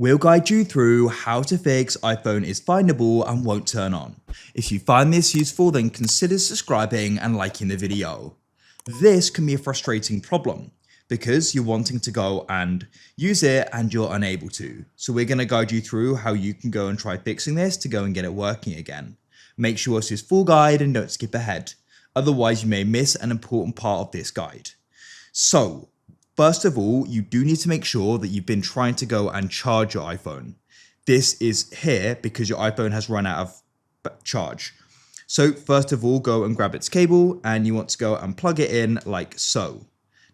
We'll guide you through how to fix iPhone is findable and won't turn on. If you find this useful, then consider subscribing and liking the video. This can be a frustrating problem because you're wanting to go and use it and you're unable to. So we're going to guide you through how you can go and try fixing this to go and get it working again. Make sure it's this full guide and don't skip ahead. Otherwise, you may miss an important part of this guide. So, first of all, you do need to make sure that you've been trying to go and charge your iPhone. This is here because your iPhone has run out of charge. So first of all, go and grab its cable and you want to go and plug it in like so.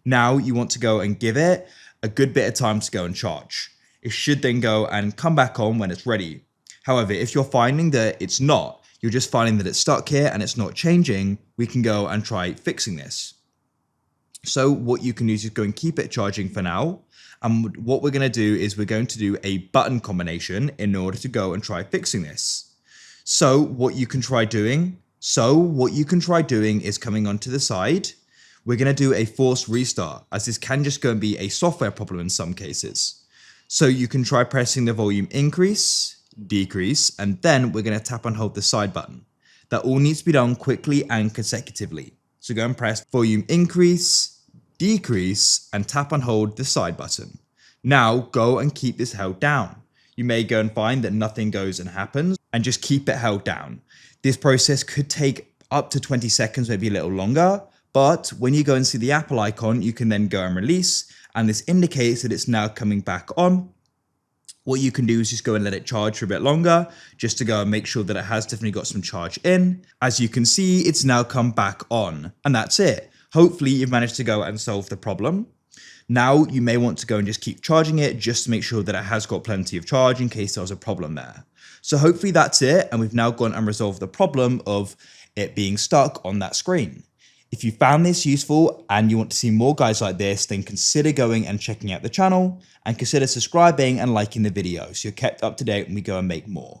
Now you want to go and give it a good bit of time to go and charge. It should then go and come back on when it's ready. However, if you're finding that it's not, you're just finding that it's stuck here and it's not changing, we can go and try fixing this. So what you can do is just go and keep it charging for now. And what we're going to do is we're going to do a button combination in order to go and try fixing this. So what you can try doing is coming onto the side. We're going to do a forced restart, as this can just go and be a software problem in some cases. So you can try pressing the volume increase, decrease, and then we're going to tap and hold the side button. That all needs to be done quickly and consecutively. So go and press volume increase, decrease, and tap and hold the side button. Now go and keep this held down. You may go and find that nothing goes and happens, and just keep it held down. This process could take up to 20 seconds, maybe a little longer, but when you go and see the Apple icon, you can then go and release, and this indicates that it's now coming back on. What you can do is just go and let it charge for a bit longer, just to go and make sure that it has definitely got some charge in. As you can see, it's now come back on, and that's it. Hopefully you've managed to go and solve the problem. Now you may want to go and just keep charging it just to make sure that it has got plenty of charge in case there was a problem there. So hopefully that's it, and we've now gone and resolved the problem of it being stuck on that screen. If you found this useful and you want to see more guides like this, then consider going and checking out the channel and consider subscribing and liking the video so you're kept up to date when we go and make more.